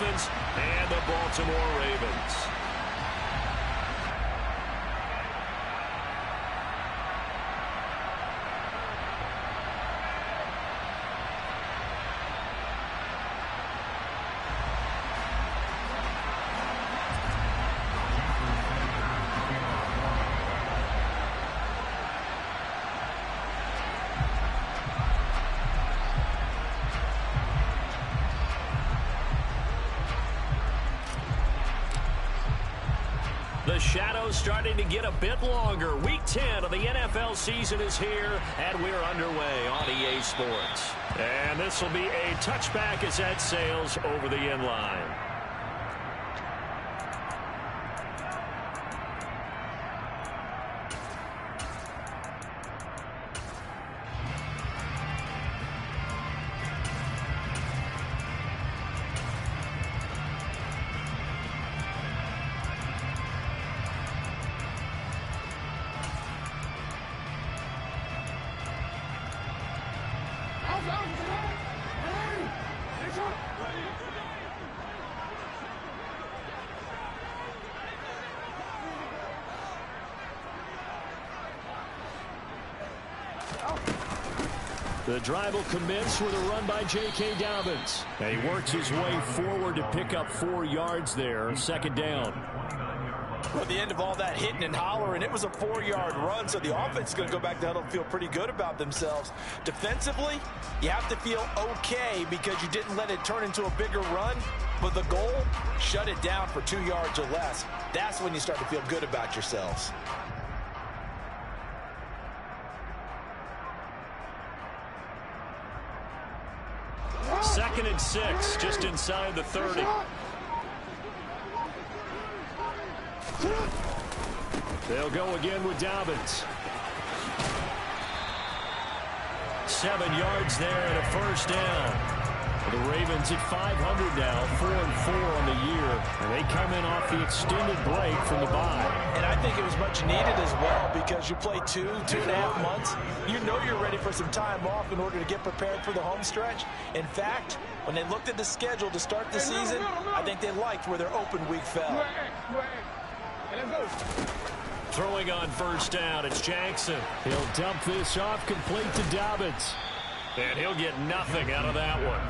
Dolphins and the Baltimore Ravens. The shadow's starting to get a bit longer. Week 10 of the NFL season is here, and we're underway on EA Sports. And this will be a touchback as that sails over the end line. The drive will commence with a run by J.K. Dobbins. And he works his way forward to pick up 4 yards there. Second down. Well, the end of all that hitting and hollering, it was a 4-yard run, so the offense is going to go back to huddle and feel pretty good about themselves. Defensively, you have to feel okay because you didn't let it turn into a bigger run, but the goal, shut it down for 2 yards or less. That's when you start to feel good about yourselves. Second and 6, just inside the 30. They'll go again with Dobbins. 7 yards there and a first down. The Ravens at 500 now, 4-4 on the year, and they come in off the extended break from the bye. And I think it was much needed as well because you play 2.5 months. You know you're ready for some time off in order to get prepared for the home stretch. In fact, when they looked at the schedule to start the season, I think they liked where their open week fell. Throwing on first down, it's Jackson. He'll dump this off complete to Dobbins. And he'll get nothing out of that one.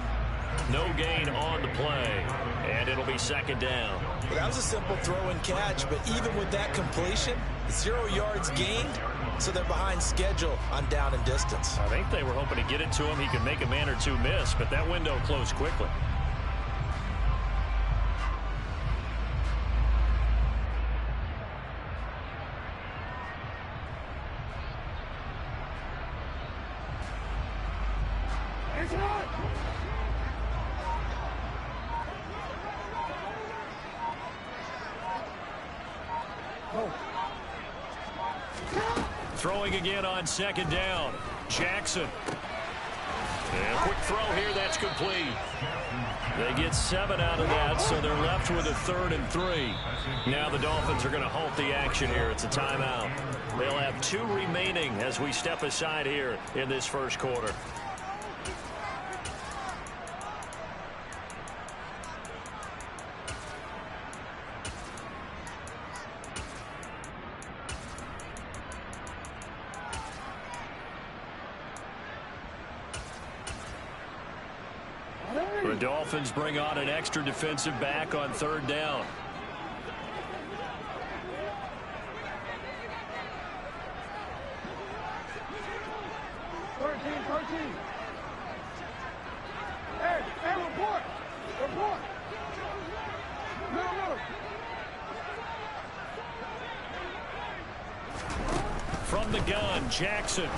No gain on the play, and it'll be second down. Well, that was a simple throw and catch, but even with that completion, 0 yards gained, so they're behind schedule on down and distance. I think they were hoping to get it to him. He could make a man or two miss, but that window closed quickly. Throwing again on second down. Jackson. And a quick throw here, that's complete. They get 7 out of that, so they're left with a 3rd and 3. Now the Dolphins are going to halt the action here. It's a timeout. They'll have 2 remaining as we step aside here in this first quarter. The Dolphins bring on an extra defensive back on 3rd down. Hey, report! Report! No. From the gun, Jackson.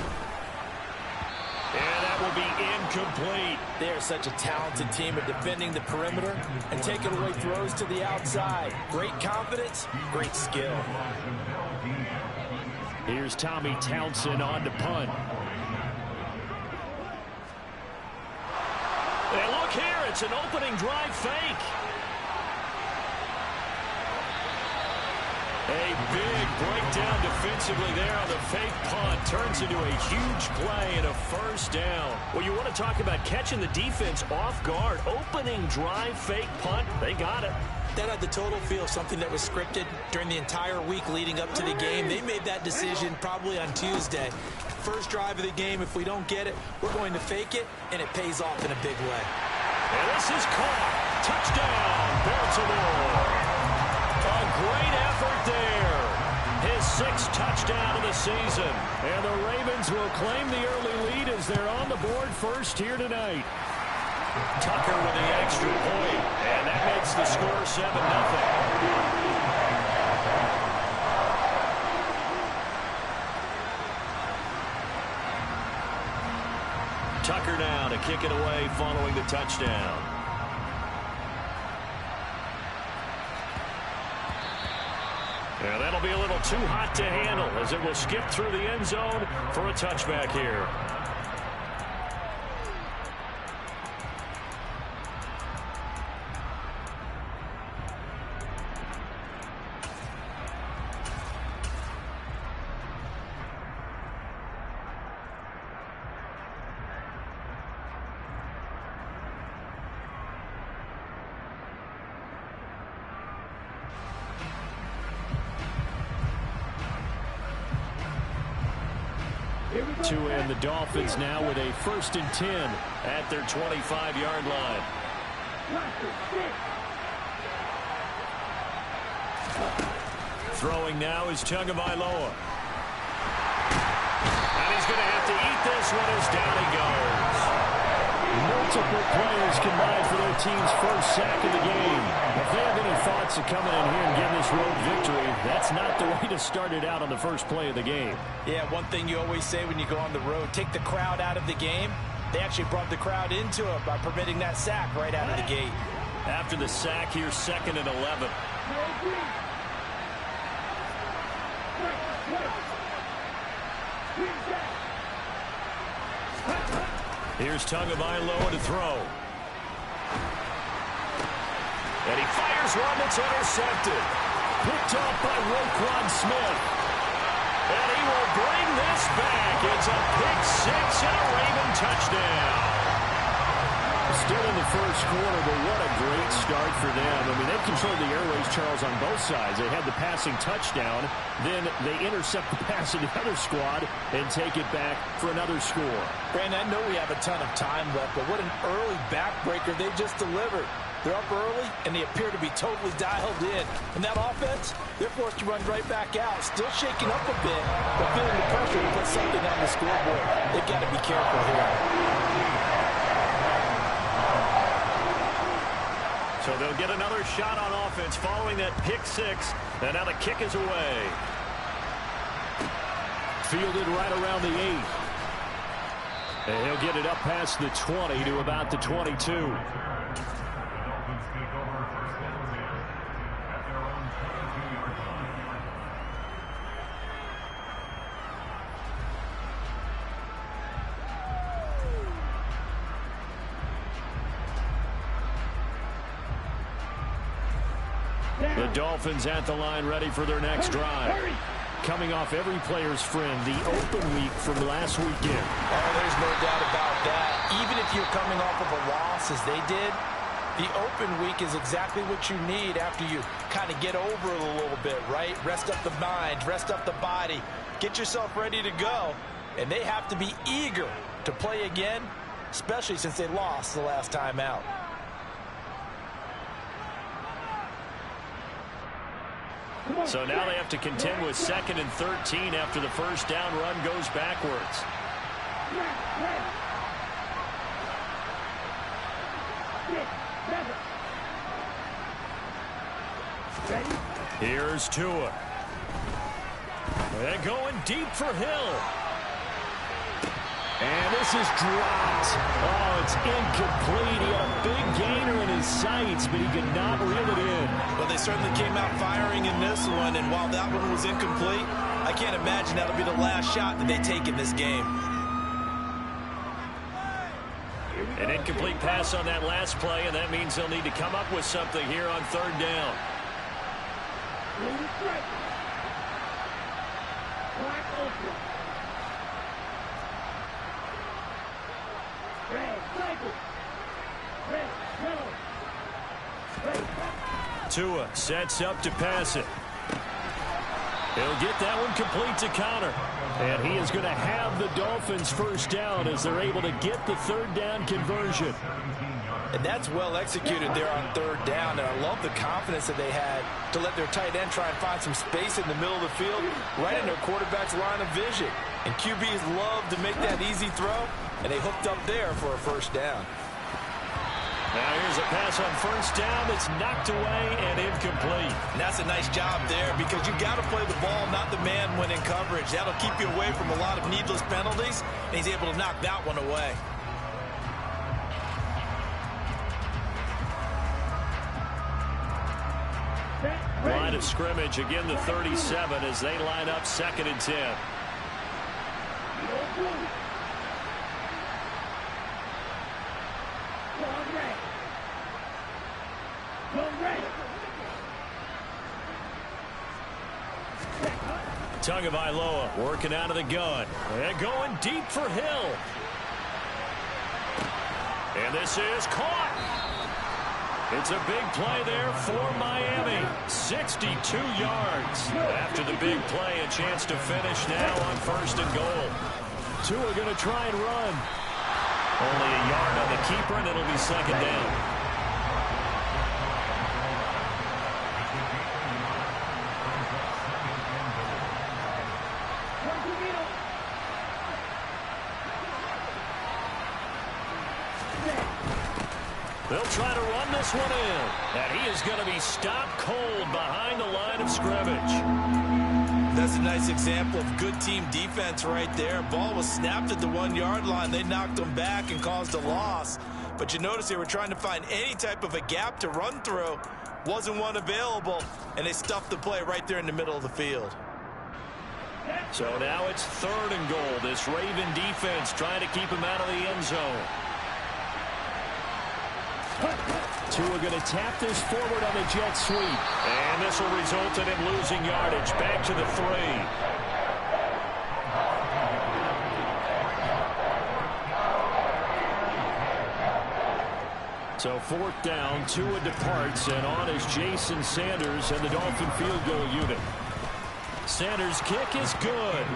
And that will be incomplete. They are such a talented team at defending the perimeter and taking away throws to the outside. Great confidence, great skill. Here's Tommy Townsend on to punt. And look here, it's an opening drive fake. A big breakdown defensively there on the fake punt. Turns into a huge play and a first down. Well, you want to talk about catching the defense off guard. Opening drive, fake punt. They got it. That had the total feel of something that was scripted during the entire week leading up to the game. They made that decision probably on Tuesday. First drive of the game, if we don't get it, we're going to fake it, and it pays off in a big way. And this is caught. Touchdown, Baltimore. A great effort there. His 6th touchdown of the season. And the Ravens will claim the early lead as they're on the board first here tonight. Tucker with the extra point, and that makes the score 7-0. Tucker now to kick it away following the touchdown. And that'll be a little too hot to handle as it will skip through the end zone for a touchback here. To end the Dolphins now with a 1st and 10 at their 25-yard line. Throwing now is Tagovailoa. And he's going to have to eat this one as down he goes. Multiple players combined for their team's first sack of the game. If they have any thoughts of coming in here and getting this road victory, that's not the way to start it out on the first play of the game. Yeah, one thing you always say when you go on the road, take the crowd out of the game. They actually brought the crowd into it by permitting that sack right out of the gate. After the sack, here's 2nd and 11. Here's Tagovailoa to throw. And he fires one that's intercepted. Picked off by Roquan Smith. And he will bring this back. It's a pick 6 and a Raven touchdown. Still in the first quarter, but what a great start for them. I mean, they've controlled the airways, Charles, on both sides. They had the passing touchdown. Then they intercept the pass of the other squad and take it back for another score. Brandon, I know we have a ton of time left, but what an early backbreaker they just delivered. They're up early, and they appear to be totally dialed in. And that offense, they're forced to run right back out. Still shaking up a bit, but feeling the pressure to put something on the scoreboard. They've got to be careful here. So they'll get another shot on offense following that pick 6. And now the kick is away. Fielded right around the 8. And he'll get it up past the 20 to about the 22. The Dolphins at the line ready for their next drive. Coming off every player's friend, the open week from last weekend. Oh, there's no doubt about that. Even if you're coming off of a loss as they did, the open week is exactly what you need after you kind of get over it a little bit, right? Rest up the mind, rest up the body, get yourself ready to go. And they have to be eager to play again, especially since they lost the last time out. So now they have to contend with 2nd and 13 after the first down run goes backwards. Here's Tua. They're going deep for Hill. And this is dropped. Oh, it's incomplete. He had a big gainer in his sights, but he could not reel it in. Well, they certainly came out firing in this one, and while that one was incomplete, I can't imagine that'll be the last shot that they take in this game. An incomplete pass on that last play, and that means they'll need to come up with something here on 3rd down. Black Ultra. Red Cycle. Red Metal. Red. Tua sets up to pass it. He'll get that one complete to counter. And he is going to have the Dolphins first down as they're able to get the third down conversion. And that's well executed there on third down. And I love the confidence that they had to let their tight end try and find some space in the middle of the field, right in their quarterback's line of vision. And QBs love to make that easy throw, and they hooked up there for a first down. Now here's a pass on first down that's knocked away and incomplete. And that's a nice job there because you got to play the ball, not the man when in coverage. That'll keep you away from a lot of needless penalties, and he's able to knock that one away. Line of scrimmage, again the 37 as they line up 2nd and 10. Tagovailoa working out of the gun. And going deep for Hill. And this is caught. It's a big play there for Miami. 62 yards. After the big play, a chance to finish now on 1st and goal. Tua going to try and run. Only a yard on the keeper, and it'll be 2nd down. They'll try to run this one in. And he is going to be stopped cold behind the line of scrimmage. That's a nice example of good team defense right there. Ball was snapped at the 1-yard line. They knocked him back and caused a loss. But you notice they were trying to find any type of a gap to run through. Wasn't one available, and they stuffed the play right there in the middle of the field. So now it's 3rd and goal. This Raven defense trying to keep him out of the end zone. Tua going to tap this forward on the jet sweep. And this will result in him losing yardage. Back to the 3. So 4th down, Tua departs, and on is Jason Sanders and the Dolphin field goal unit. Sanders' kick is good.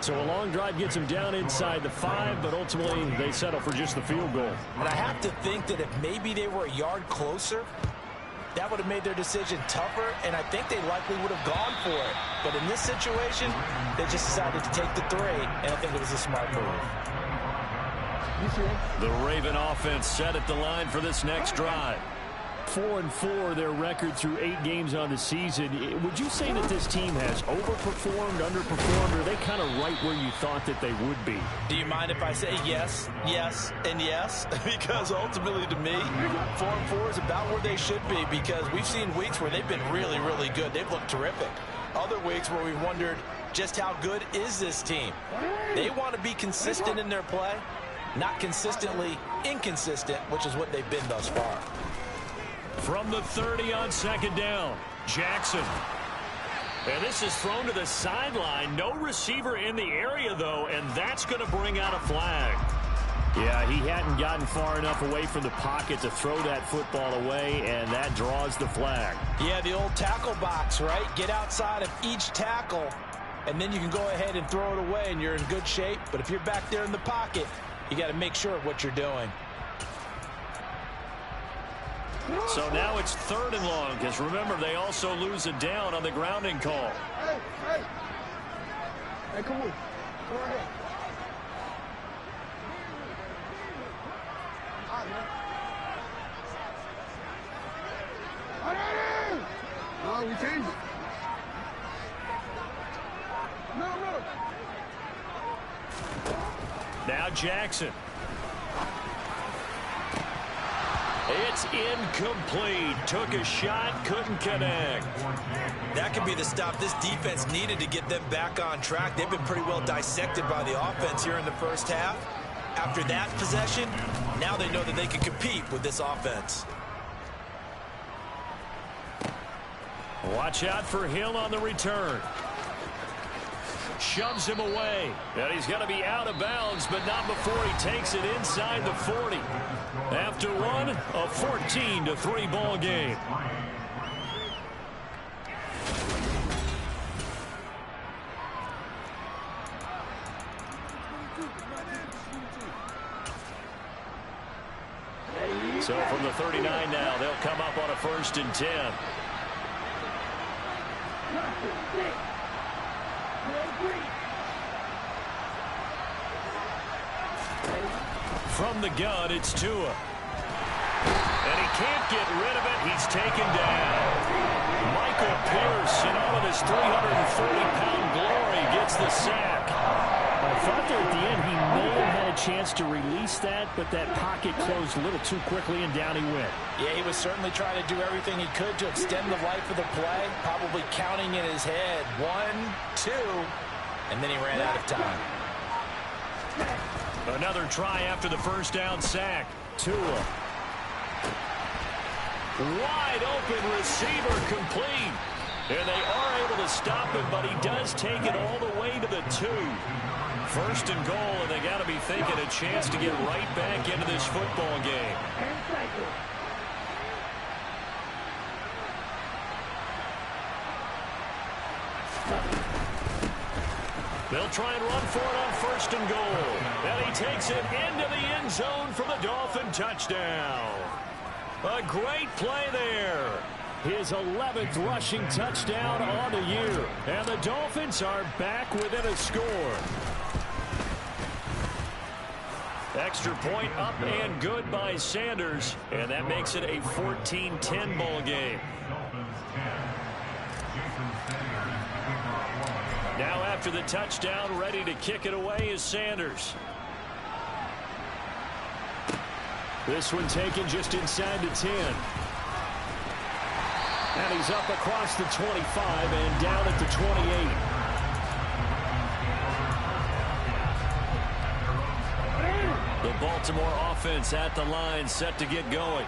So a long drive gets him down inside the 5, but ultimately they settle for just the field goal. And I have to think that if maybe they were a yard closer, that would have made their decision tougher, and I think they likely would have gone for it. But in this situation, they just decided to take the 3, and I think it was a smart move. The Raven offense set at the line for this next drive. 4-4 their record through 8 games on the season. Would you say that this team has overperformed, underperformed, or are they kind of right where you thought that they would be? Do you mind if I say yes, yes, and yes? Because ultimately to me, 4-4 is about where they should be, because we've seen weeks where they've been really, really good. They've looked terrific. Other weeks where we've wondered just how good is this team. They want to be consistent in their play, not consistently inconsistent, which is what they've been thus far. From the 30 on 2nd down, Jackson. And this is thrown to the sideline. No receiver in the area, though, and that's going to bring out a flag. Yeah, he hadn't gotten far enough away from the pocket to throw that football away, and that draws the flag. Yeah, the old tackle box, right? Get outside of each tackle, and then you can go ahead and throw it away, and you're in good shape. But if you're back there in the pocket, you got to make sure of what you're doing. So now it's 3rd and long, because remember, they also lose a down on the grounding call. Hey, come on. Come on here. No, we changed it. No. Now Jackson. It's incomplete. Took a shot, couldn't connect. That could be the stop this defense needed to get them back on track. They've been pretty well dissected by the offense here in the first half. After that possession, now they know that they can compete with this offense. Watch out for Hill on the return. shoves him away. And he's going to be out of bounds, but not before he takes it inside the 40. After one, a 14-3 ball game. So from the 39 now, they'll come up on a 1st and 10. From the gun, it's Tua. And he can't get rid of it. He's taken down. Michael Pierce, in all of his 340-pound glory, gets the sack. I thought there at the end he may have had a chance to release that, but that pocket closed a little too quickly, and down he went. Yeah, he was certainly trying to do everything he could to extend the life of the play, probably counting in his head 1, 2, and then he ran out of time. Another try after the first down sack. Tua. Wide open receiver complete. And they are able to stop him, but he does take it all the way to the 2. 1st and goal, and they got to be thinking a chance to get right back into this football game. They'll try and run for it on 1st and goal. And he takes it into the end zone for the Dolphin touchdown. A great play there. His 11th rushing touchdown on the year. And the Dolphins are back within a score. Extra point up and good by Sanders. And that makes it a 14-10 ball game. Now after the touchdown, ready to kick it away is Sanders. This one taken just inside the 10. And he's up across the 25 and down at the 28. The Baltimore offense at the line, set to get going.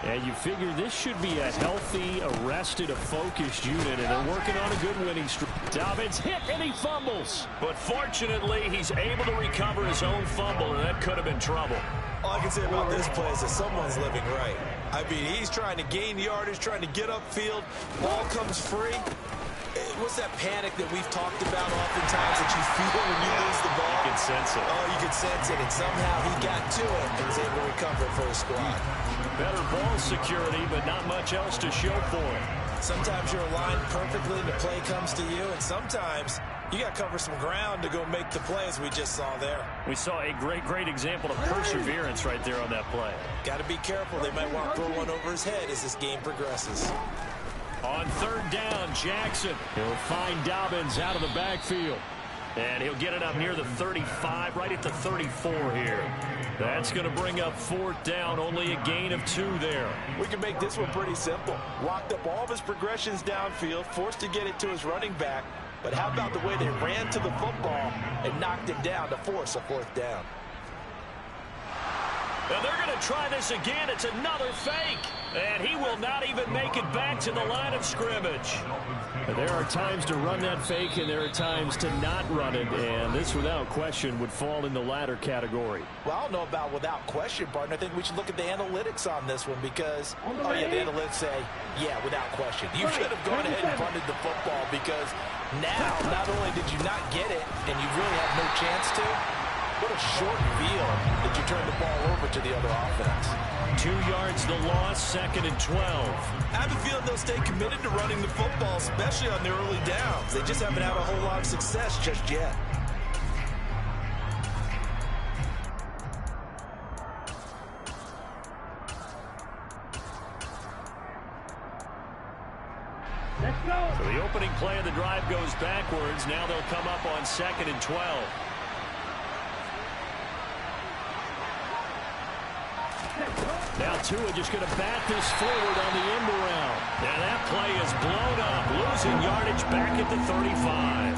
And you figure this should be a healthy, arrested, a focused unit, and they're working on a good winning streak. Dobbins hit, and he fumbles. But fortunately, he's able to recover his own fumble, and that could have been trouble. All I can say about this play is that someone's living right. I mean, he's trying to gain yardage, trying to get upfield. Ball comes free. What's that panic that we've talked about oftentimes that you feel when you lose the ball? You can sense it. Oh, you can sense it, and somehow he got to it and was able to recover for his squad. Better ball security, but not much else to show for it. Sometimes you're aligned perfectly and the play comes to you, and sometimes you got to cover some ground to go make the play, as we just saw there. We saw a great example of perseverance right there on that play. Got to be careful. They might want to throw one over his head as this game progresses. On 3rd down, Jackson. He'll find Dobbins out of the backfield. And he'll get it up near the 35, right at the 34 here. That's going to bring up 4th down, only a gain of 2 there. We can make this one pretty simple. Locked up all of his progressions downfield, forced to get it to his running back. But how about the way they ran to the football and knocked him down to force a 4th down? And they're going to try this again. It's another fake. And he will not even make it back to the line of scrimmage. And there are times to run that fake, and there are times to not run it. And this, without question, would fall in the latter category. Well, I don't know about without question, partner. I think we should look at the analytics on this one because, oh, yeah, the analytics say, yeah, without question. You should have gone ahead and punted the football because now, not only did you not get it and you really have no chance to, what a short field that you turn the ball over to the other offense. 2 yards the loss, 2nd and 12. I have a feeling they'll stay committed to running the football, especially on their early downs. They just haven't had a whole lot of success just yet. Let's go. So the opening play of the drive goes backwards. Now they'll come up on 2nd and 12. Now Tua just going to bat this forward on the end around. And that play is blown up, losing yardage back at the 35.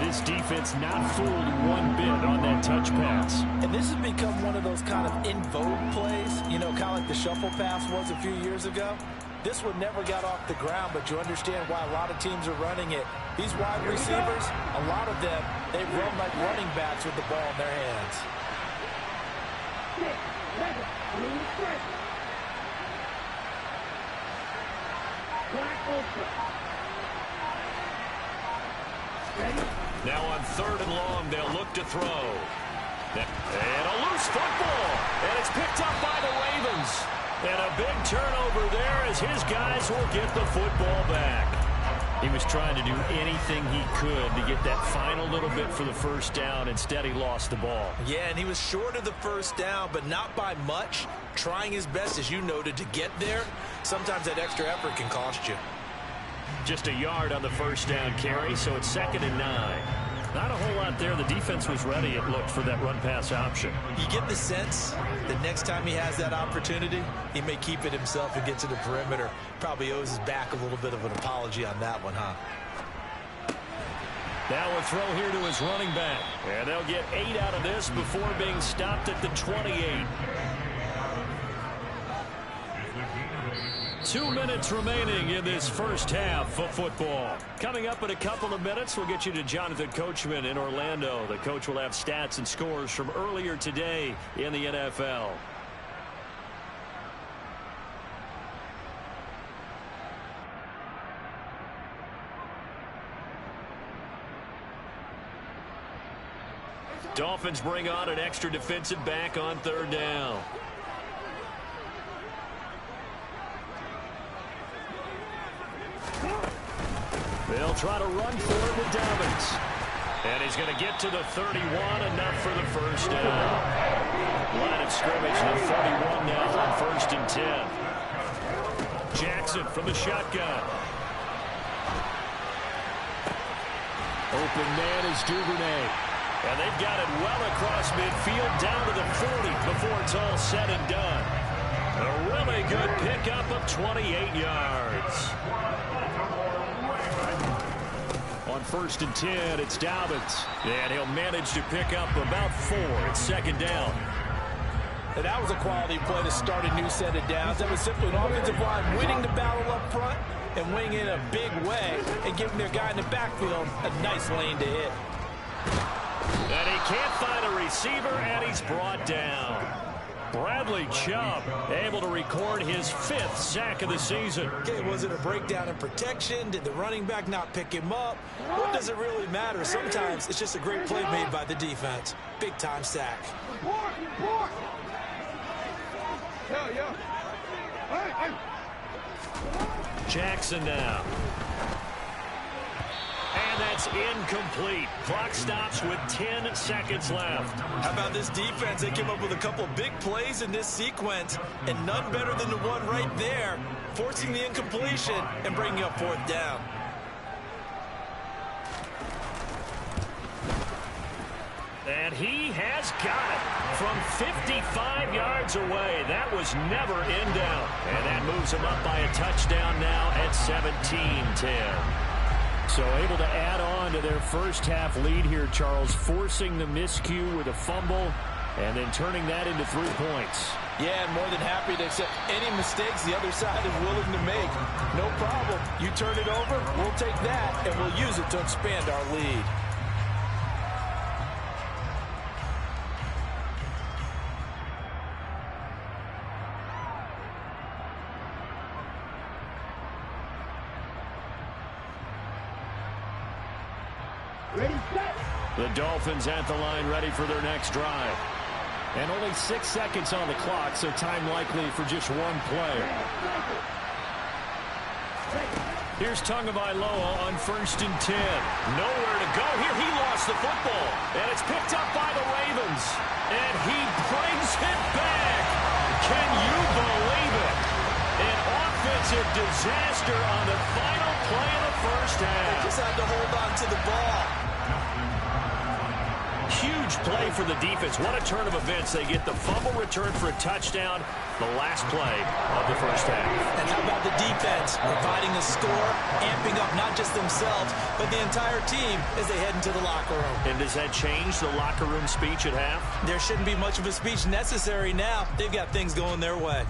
This defense not fooled one bit on that touch pass. And this has become one of those kind of in vogue plays, you know, kind of like the shuffle pass was a few years ago. This one never got off the ground, but you understand why a lot of teams are running it. These wide receivers, a lot of them, they run like running backs with the ball in their hands. Now on 3rd and long, they'll look to throw. And a loose football. And it's picked up by the Ravens. And a big turnover there as his guys will get the football back. He was trying to do anything he could to get that final little bit for the first down. Instead, he lost the ball. Yeah, and he was short of the first down, but not by much. Trying his best, as you noted, to get there. Sometimes that extra effort can cost you. Just a yard on the first down carry, so it's 2nd and 9. Not a whole lot there. The defense was ready, it looked, for that run-pass option. You get the sense that next time he has that opportunity, he may keep it himself and get to the perimeter. Probably owes his back a little bit of an apology on that one, huh? Now a throw here to his running back. And they'll get 8 out of this before being stopped at the 28. 2 minutes remaining in this first half of football. Coming up in a couple of minutes, we'll get you to Jonathan Coachman in Orlando. The coach will have stats and scores from earlier today in the NFL. Dolphins bring on an extra defensive back on 3rd down. They'll try to run for it with Dobbins. And he's going to get to the 31, enough for the first down. Line of scrimmage, the 41 now on 1st and 10. Jackson from the shotgun. Open man is Duvernay. And they've got it well across midfield, down to the 40 before it's all said and done. A really good pickup of 28 yards. On 1st and 10, it's Dobbins. And he'll manage to pick up about 4. It's 2nd down. And that was a quality play to start a new set of downs. That was simply an offensive line winning the battle up front and winning in a big way and giving their guy in the backfield a nice lane to hit. And he can't find a receiver, and he's brought down. Bradley Chubb able to record his 5th sack of the season. Okay, was it a breakdown in protection? Did the running back not pick him up? What does it really matter? Sometimes it's just a great play made by the defense. Big-time sack. Jackson now. And that's incomplete. Clock stops with 10 seconds left. How about this defense? They came up with a couple big plays in this sequence, and none better than the one right there, forcing the incompletion and bringing up 4th down. And he has got it from 55 yards away. That was never in doubt. And that moves him up by a touchdown now at 17-10. So able to add on to their first half lead here, Charles, forcing the miscue with a fumble and then turning that into 3 points. Yeah, more than happy to accept any mistakes the other side is willing to make. No problem. You turn it over, we'll take that, and we'll use it to expand our lead. The Dolphins at the line ready for their next drive. And only 6 seconds on the clock, so time likely for just one play. Here's Tagovailoa on 1st and 10. Nowhere to go here. He lost the football. And it's picked up by the Ravens. And he brings it back. Can you believe it? An offensive disaster on the final play of the first half. They just had to hold on to the ball. Huge play for the defense. What a turn of events. They get the fumble return for a touchdown, the last play of the first half. And how about the defense? defense, providing a score, amping up not just themselves, but the entire team as they head into the locker room. And does that change the locker room speech at half? There shouldn't be much of a speech necessary now. They've got things going their way.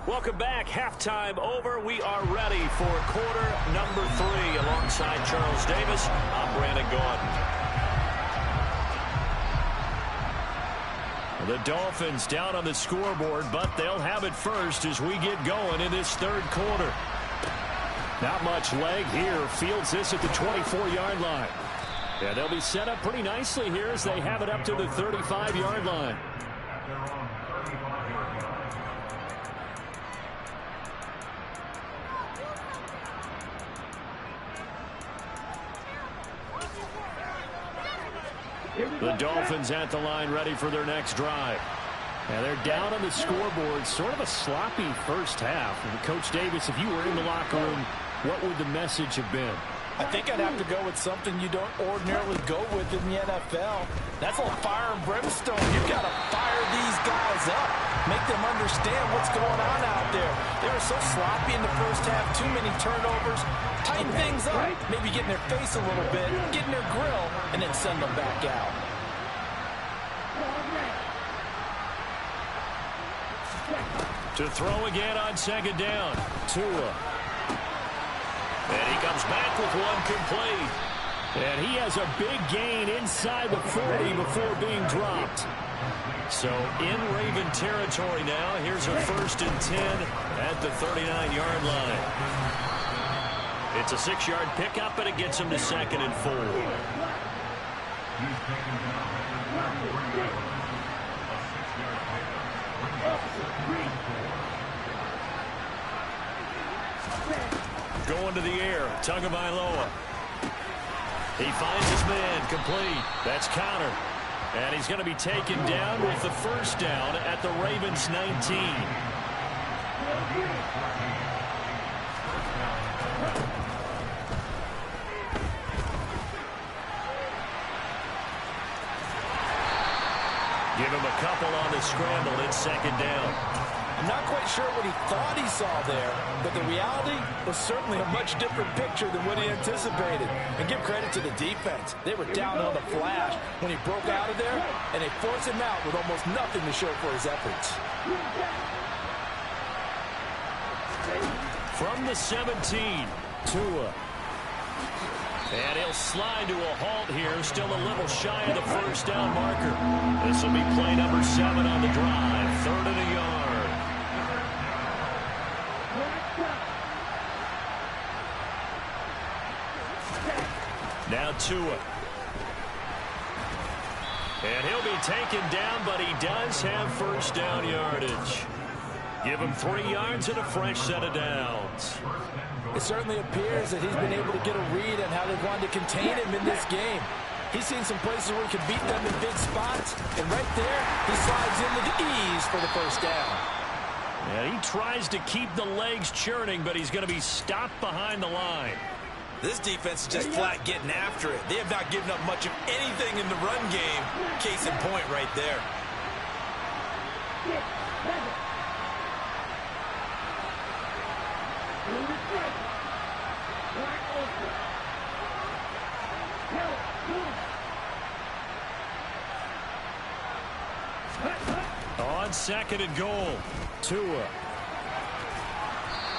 Welcome back. Halftime over. We are ready for quarter number 3. Alongside Charles Davis, I'm Brandon Gaudin. The Dolphins down on the scoreboard, but they'll have it first as we get going in this third quarter. Not much leg here. Fields this at the 24-yard line. Yeah, they'll be set up pretty nicely here as they have it up to the 35-yard line. The Dolphins at the line ready for their next drive. Now they're down on the scoreboard. Sort of a sloppy first half. And Coach Davis, if you were in the locker room, what would the message have been? I think I'd have to go with something you don't ordinarily go with in the NFL. That's a little fire and brimstone. You've got to fire these guys up. Make them understand what's going on out there. They were so sloppy in the first half. Too many turnovers. Tighten things up. Maybe get in their face a little bit. Get in their grill. And then send them back out. To throw again on second down. Tua. And he comes back with one complete. And he has a big gain inside the 40 before being dropped. So in Raven territory now. Here's a 1st and 10 at the 39-yard line. It's a 6-yard pickup, and it gets him to 2nd and 4. Going to the air, Tagovailoa. He finds his man, complete. That's Connor. And he's going to be taken down with the first down at the Ravens 19. Give him a couple on the scramble. It's second down. I'm not quite sure what he thought he saw there, but the reality was certainly a much different picture than what he anticipated. And give credit to the defense. They were down on the flash when he broke out of there, and they forced him out with almost nothing to show for his efforts. From the 17, Tua. And he'll slide to a halt here, still a little shy of the first down marker. This will be play number 7 on the drive, 3rd and a yard. Now Tua. And he'll be taken down, but he does have first down yardage. Give him 3 yards and a fresh set of downs. It certainly appears that he's been able to get a read on how they've wanted to contain him in this game. He's seen some places where he can beat them in big spots, and right there, he slides in with ease for the first down. Yeah, he tries to keep the legs churning, but he's going to be stopped behind the line. This defense is just flat getting after it. They have not given up much of anything in the run game. Case in point right there. On 2nd and goal, Tua.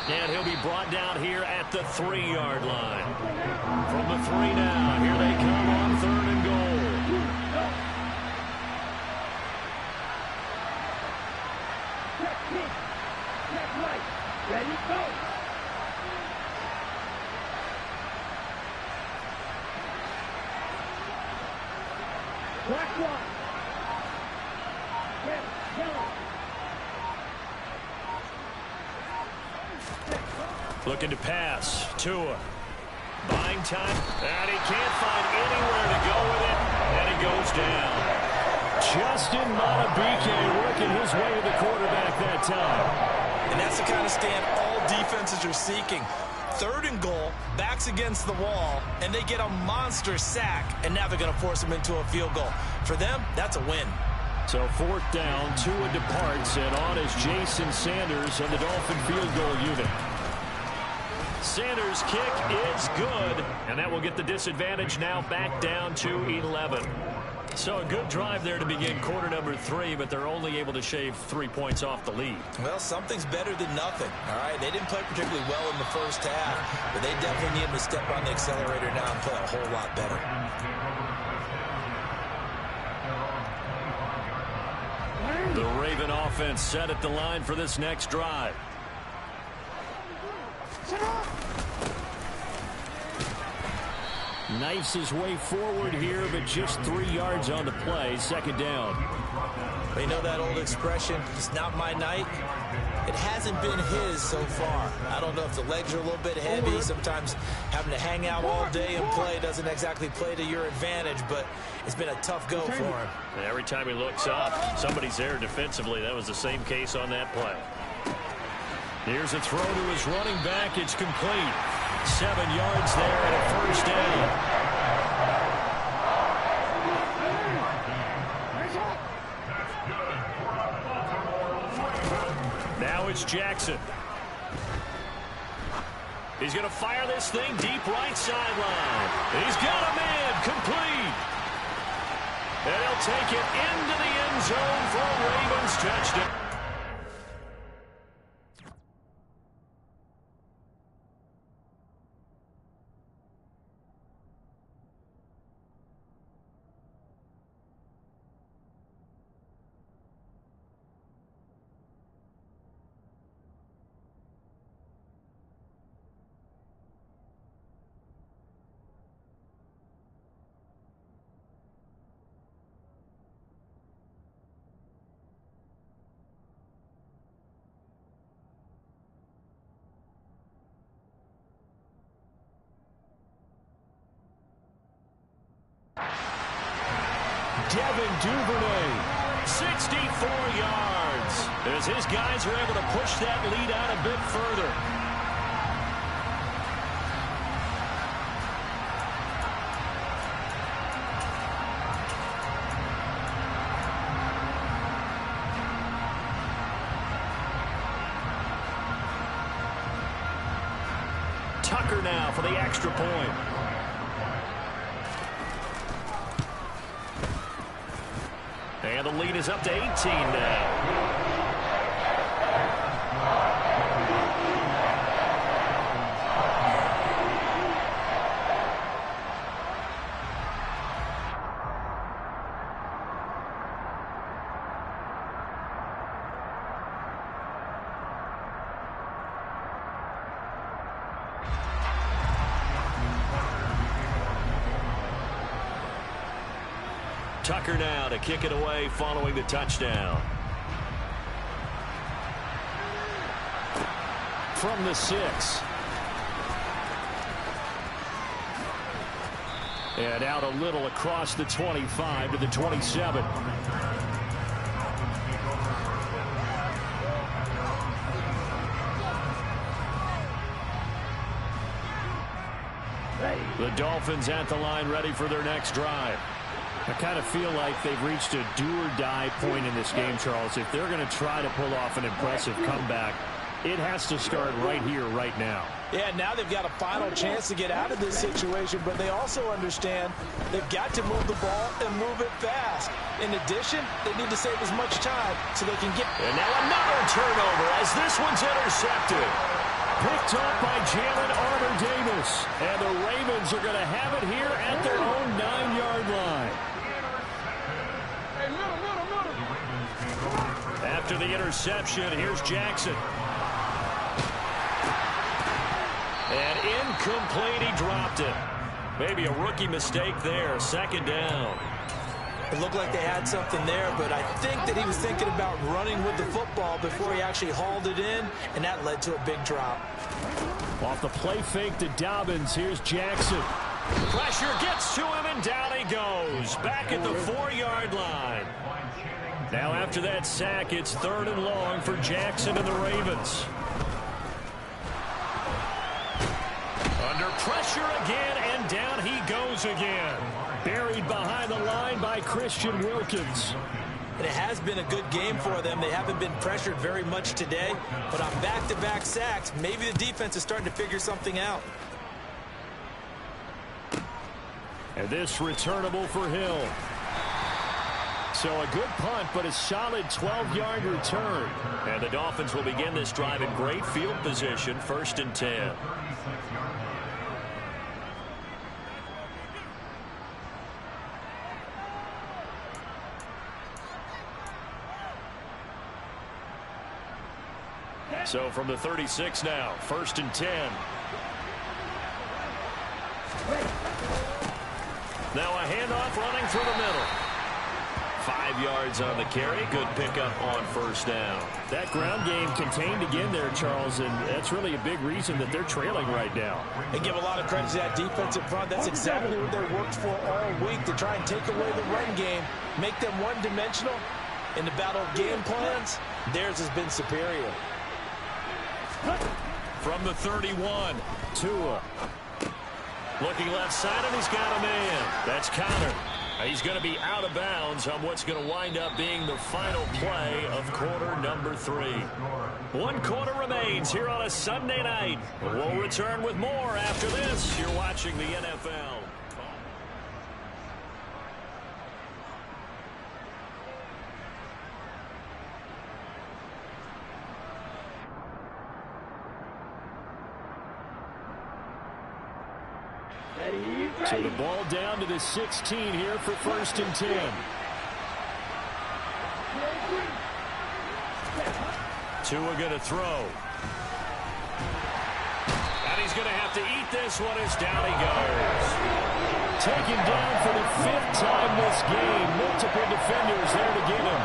And he'll be brought down here at the 3-yard line. From the 3 now, here they come on 3rd and goal. Ready, go! Black one. Looking to pass. Tua. Buying time. And he can't find anywhere to go with it. And he goes down. Justin Madubuike working his way to the quarterback that time. And that's the kind of stand all defenses are seeking. 3rd and goal, backs against the wall, and they get a monster sack, and now they're going to force them into a field goal. For them, that's a win. So 4th down, Tua departs, and on is Jason Sanders of the Dolphin field goal unit. Sanders' kick is good, and that will get the disadvantage now back down to 11. So a good drive there to begin quarter number 3, but they're only able to shave 3 points off the lead. Well, something's better than nothing. All right, they didn't play particularly well in the first half, but they definitely need to step on the accelerator now and play a whole lot better. The Raven offense set at the line for this next drive. Knifes his way forward here, but just 3 yards on the play. 2nd down. You know that old expression, it's not my night? It hasn't been his so far. I don't know if the legs are a little bit heavy. Sometimes having to hang out all day and play doesn't exactly play to your advantage, but it's been a tough go for him. And every time he looks up, somebody's there defensively. That was the same case on that play. Here's a throw to his running back. It's complete. 7 yards there and a 1st down. Now it's Jackson. He's going to fire this thing deep right sideline. He's got a man complete. And he'll take it into the end zone for a Ravens touchdown. Devin Duvernay, 64 yards, as his guys are able to push that lead out a bit further. Tucker now for the extra point. And the lead is up to 18 now. Tucker now to kick it away following the touchdown. From the 6. And out a little across the 25 to the 27. The Dolphins at the line ready for their next drive. I kind of feel like they've reached a do-or-die point in this game, Charles. If they're going to try to pull off an impressive comeback, it has to start right here, right now. Yeah, now they've got a final chance to get out of this situation, but they also understand they've got to move the ball and move it fast. In addition, they need to save as much time so they can get... And now another turnover as this one's intercepted. Picked up by Jalen Armour-Davis. And the Ravens are going to have it here at their own 9-yard line. After the interception, here's Jackson. And incomplete, he dropped it. Maybe a rookie mistake there. 2nd down. It looked like they had something there, but I think that he was thinking about running with the football before he actually hauled it in, and that led to a big drop. Off the play fake to Dobbins, here's Jackson. Pressure gets to him, and down he goes. Back at the 4-yard line. Now after that sack, it's 3rd and long for Jackson and the Ravens. Under pressure again, and down he goes again. Buried behind the line by Christian Wilkins. and it has been a good game for them. They haven't been pressured very much today, but on back-to-back sacks, maybe the defense is starting to figure something out. And this returnable for Hill. So a good punt, but a solid 12-yard return. And the Dolphins will begin this drive in great field position, 1st and 10. So from the 36 now, 1st and 10. Now a handoff running through the middle. 5 yards on the carry. Good pickup on 1st down. That ground game contained again there, Charles, and that's really a big reason that they're trailing right now. And give a lot of credit to that defensive front. That's exactly what they worked for all week, to try and take away the run game, make them one-dimensional. In the battle of game plans, theirs has been superior. From the 31, Tua. Looking left side, and he's got a man. That's Connor. He's going to be out of bounds on what's going to wind up being the final play of quarter number 3. 1 quarter remains here on a Sunday night. We'll return with more after this. You're watching the NFL. So the ball down to the 16 here for 1st and 10. Tua going to throw. And he's going to have to eat this one as down he goes. Taken down for the 5th time this game. Multiple defenders there to get him.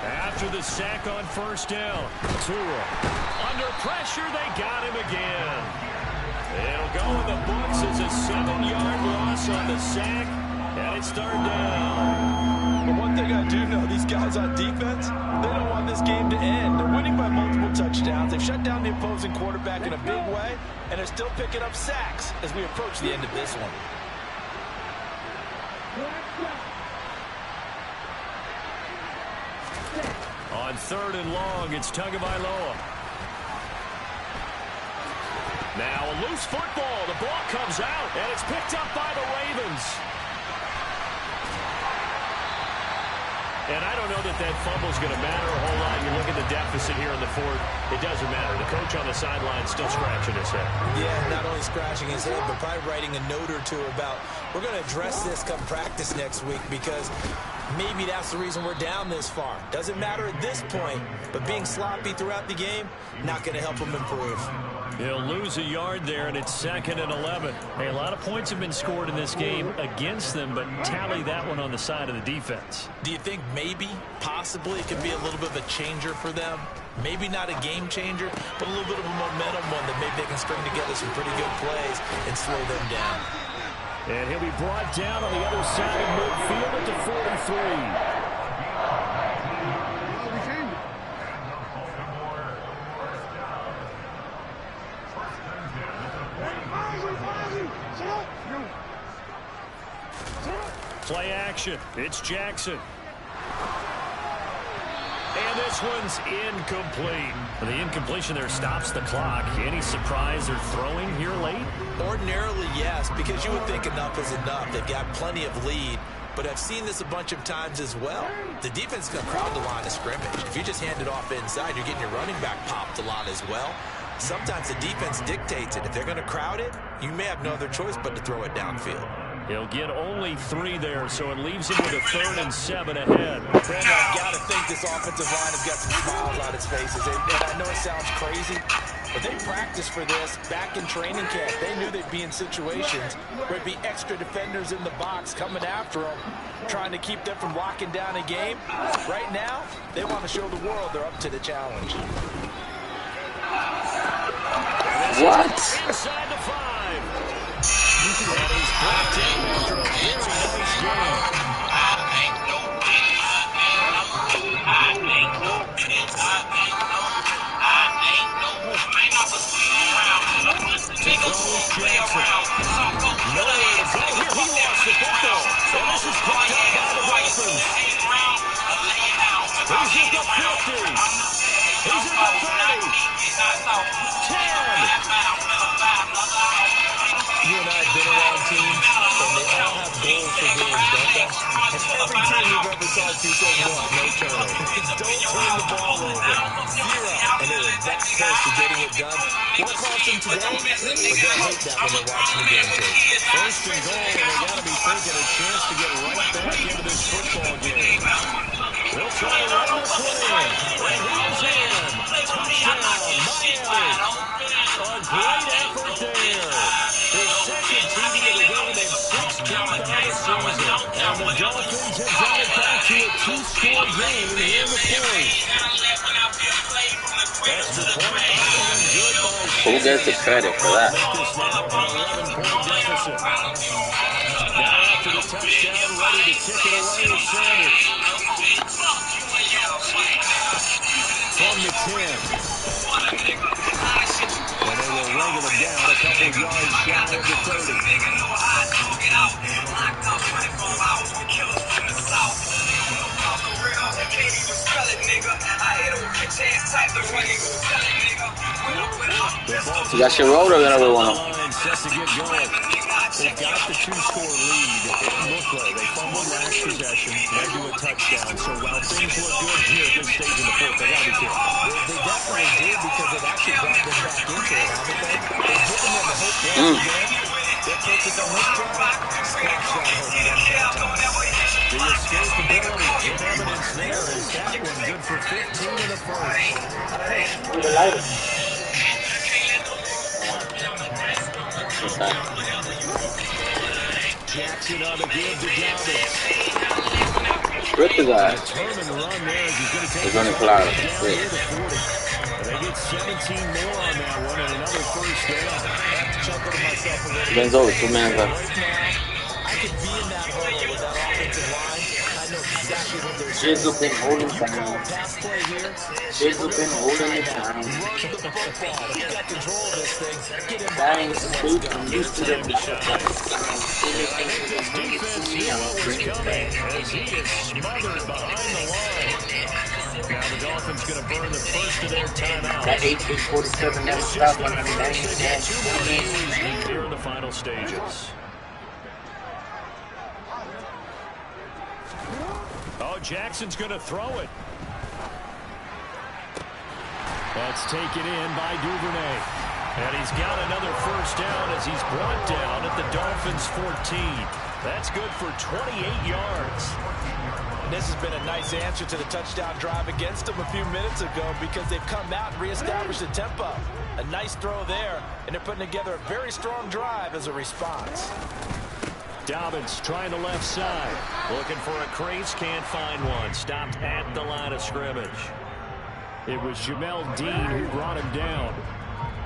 After the sack on 1st down, Tua. Under pressure, they got him again. It'll go in the books as a 7-yard loss on the sack, and it's 3rd down. But one thing I do know, these guys on defense, they don't want this game to end. They're winning by multiple touchdowns. They've shut down the opposing quarterback in a big way, and they're still picking up sacks as we approach the end of this one. On 3rd and long, it's Tagovailoa. Now a loose football. The ball comes out, and it's picked up by the Ravens. And I don't know that fumble's going to matter a whole lot. You look at the deficit here in the 4th. It doesn't matter. The coach on the sideline still scratching his head. Yeah, not only scratching his head, but probably writing a note or two about, we're going to address this come practice next week, because maybe that's the reason we're down this far. Doesn't matter at this point, but being sloppy throughout the game, not going to help him improve. He'll lose a yard there, and it's 2nd and 11. Hey, a lot of points have been scored in this game against them, but tally that one on the side of the defense. Do you think maybe, possibly, it could be a little bit of a changer for them? Maybe not a game changer, but a little bit of a momentum one that maybe they can string together some pretty good plays and slow them down. And he'll be brought down on the other side of midfield at the 43. Play action. It's Jackson. And this one's incomplete. The incompletion there stops the clock. Any surprise they're throwing here late? Ordinarily, yes, because you would think enough is enough. They've got plenty of lead, but I've seen this a bunch of times as well. The defense is going to crowd the line of scrimmage. If you just hand it off inside, you're getting your running back popped a lot as well. Sometimes the defense dictates it. If they're going to crowd it, you may have no other choice but to throw it downfield. He'll get only 3 there, so it leaves him with a 3rd and 7 ahead. Brandon, I've got to think this offensive line has got some smiles on its faces. And I know it sounds crazy, but they practiced for this back in training camp. They knew they'd be in situations where there'd be extra defenders in the box coming after them, trying to keep them from locking down a game. Right now, they want to show the world they're up to the challenge. What? Inside the 5. And he's blocked in after a very nice game. Nowhere to go here. He lost the football. And this is picked up He's at the 50. He's at the 30. 10. You and I have been around teams, and they all have goals for games, don't they? And every team we've ever talked to says what? No turnovers. Don't turn the ball over. 0. And they were that close to getting it done. What cost them today? But they'll hate that when they're watching the game tape. First and goal, and they got to be thinking a chance to get right back into this football game. They'll try to run this one in. And he's in. Touchdown, Miami. A great effort there. His second TD of the game and 16th on the season. And the Dolphins have got it back to a 2-score game here in the fourth. Extra point and good by Who gets the credit for that? Make this now an 11-point deficit. Now after the touchdown, ready to kick it away is Sanders. From the 10. And they will wrangle him down a couple yards shy of the 30. You got your road or another one? Set to get going. They got the 2-score lead. It looked like they fumbled last possession, led to a touchdown. So while things look good here at this stage in the fourth, they got to be careful. They definitely did because they've actually brought them back into it, haven't they? They've given them the hope once again. Their focus on this drive, squash that hope. The escapability in evidence there is that one good for 15 in the first. Jackson on the give to Dobbins. Rip the guy. Determined run there as he's going to take He's running flat. They get 17 more on that one and another first down. I have to chuckle to myself a little bit. Ben's over, 2 minutes left. Right now, I could be in that huddle with that offensive line. I know exactly what they're saying. Shizzle been holding You call down. a pass play here. Shizzle been holding it down. Run the football. You got control of this thing. Get him That ain't sweet. I'm used to them. His defense knew what was coming as he is smothered behind the line. Now the Dolphins going to burn the first of their timeouts. That 1847 never stopped when I'm Here in the final stages. Oh, Jackson's going to throw it. That's taken in by Duvernay. And he's got another first down as he's brought down at the Dolphins' 14. That's good for 28 yards. And this has been a nice answer to the touchdown drive against them a few minutes ago because they've come out and reestablished the tempo. A nice throw there, and they're putting together a very strong drive as a response. Dobbins trying the left side. Looking for a crease, can't find one. Stopped at the line of scrimmage. It was Jamel Dean who brought him down.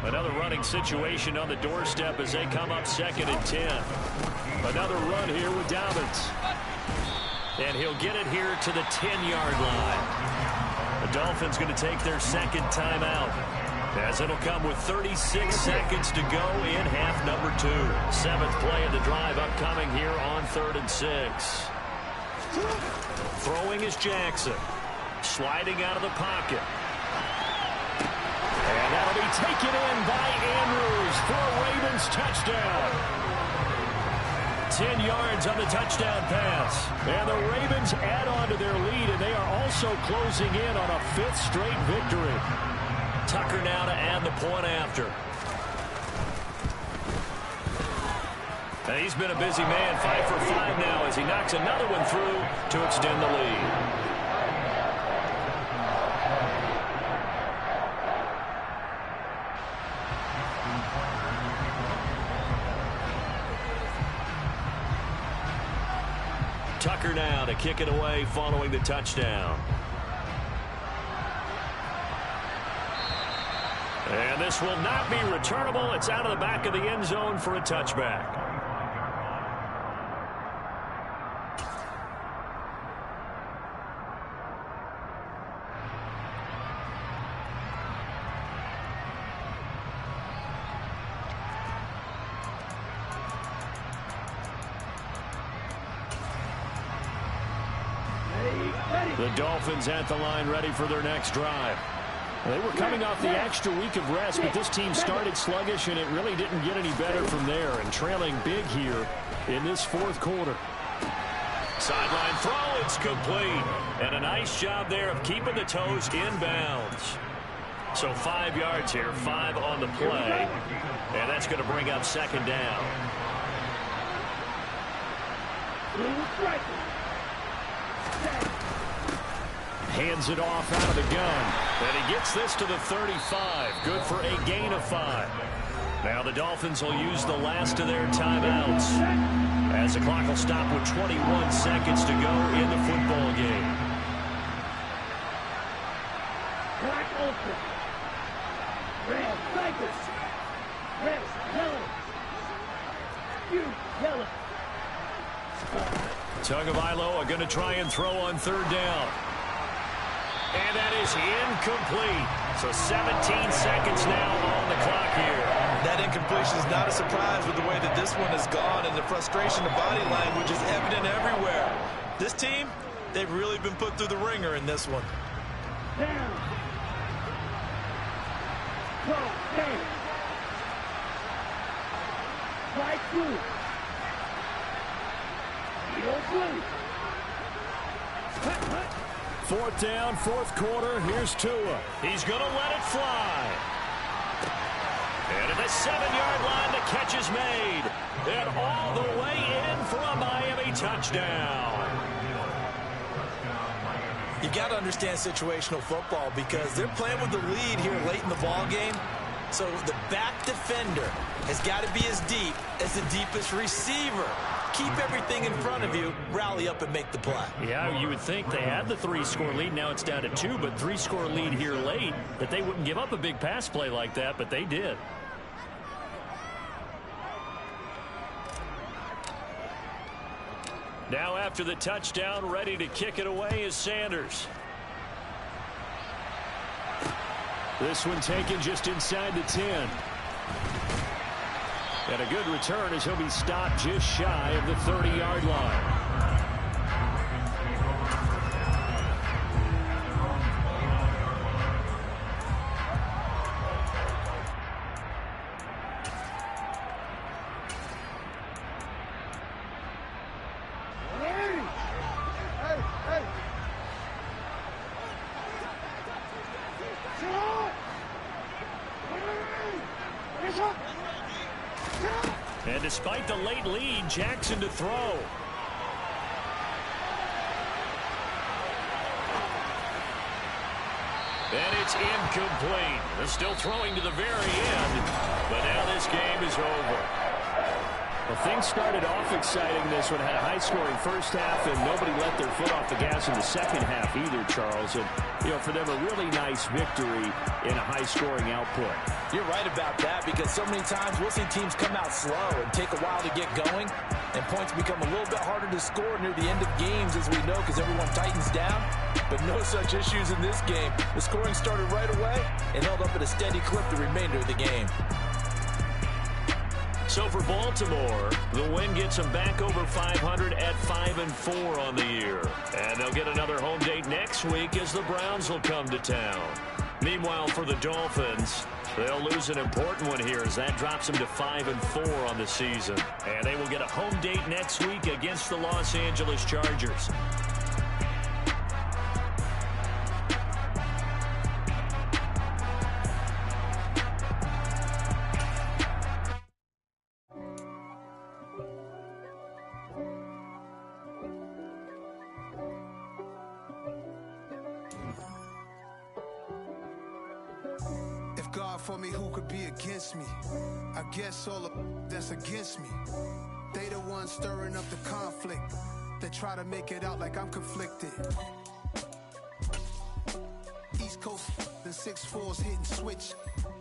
Another running situation on the doorstep as they come up 2nd and 10. Another run here with Dobbins. And he'll get it here to the 10-yard line. The Dolphins going to take their second timeout, as it'll come with 36 seconds to go in half number 2. 7th play of the drive upcoming here on 3rd and 6. Throwing is Jackson. Sliding out of the pocket. And that'll be taken in by Andrews for a Ravens touchdown. 10 yards on the touchdown pass. And the Ravens add on to their lead, and they are also closing in on a 5th straight victory. Tucker now to add the point after. And he's been a busy man, 5 for 5 now as he knocks another one through to extend the lead. Tucker now to kick it away following the touchdown. And this will not be returnable. It's out of the back of the end zone for a touchback. Ready? The Dolphins at the line ready for their next drive. They were coming off the extra week of rest, but this team started sluggish, and it really didn't get any better from there, and trailing big here in this fourth quarter. Sideline throw, it's complete. And a nice job there of keeping the toes inbounds. So 5 yards here, 5 on the play. And that's going to bring up second down. Hands it off out of the gun. And he gets this to the 35. Good for a gain of 5. Now the Dolphins will use the last of their timeouts, as the clock will stop with 21 seconds to go in the football game. Clock open. Red, Lakers. Red, yellow. You, yellow. Tagovailoa are going to try and throw on third down. And that is incomplete. So 17 seconds now on the clock here. That incompletion is not a surprise with the way that this one has gone, and the frustration of body language is evident everywhere. This team, they've really been put through the ringer in this one. Down. Go, down. Right through. Heel blue. Hut. Fourth down, fourth quarter. Here's Tua. He's going to let it fly. And at the 7-yard line, the catch is made. And all the way in for a Miami touchdown. You've got to understand situational football because they're playing with the lead here late in the ball game. So the back defender has got to be as deep as the deepest receiver. Keep everything in front of you, rally up and make the play. Yeah, you would think they had the 3-score lead. Now it's down to 2, but 3-score lead here late, that they wouldn't give up a big pass play like that, but they did. Now after the touchdown, ready to kick it away is Sanders. This one taken just inside the 10. And a good return as he'll be stopped just shy of the 30-yard line. And despite the late lead, Jackson to throw. And it's incomplete. They're still throwing to the very end, but now this game is over. Well, things started off exciting. This one had a high-scoring first half, and nobody let their foot off the gas in the second half either, Charles. And, you know, for them, a really nice victory in a high-scoring output. You're right about that because so many times we'll see teams come out slow and take a while to get going, and points become a little bit harder to score near the end of games, as we know, because everyone tightens down. But no such issues in this game. The scoring started right away and held up at a steady clip the remainder of the game. So for Baltimore, the win gets them back over 500 at 5-4 on the year. And they'll get another home date next week as the Browns will come to town. Meanwhile, for the Dolphins, they'll lose an important one here as that drops them to 5-4 on the season. And they will get a home date next week against the Los Angeles Chargers. God for me, who could be against me? I guess all of that's against me. They the ones stirring up the conflict. They try to make it out like I'm conflicted. East Coast and 6'4s hitting switch.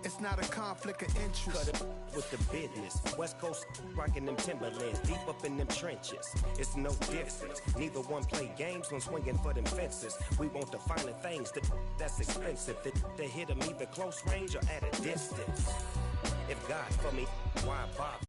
It's not a conflict of interest. Cut it with the business. West Coast rocking them Timberlands, deep up in them trenches. It's no difference. Neither one play games when swinging for them fences. We want the finer things that's expensive. To hit them either close range or at a distance. If God for me, why bother?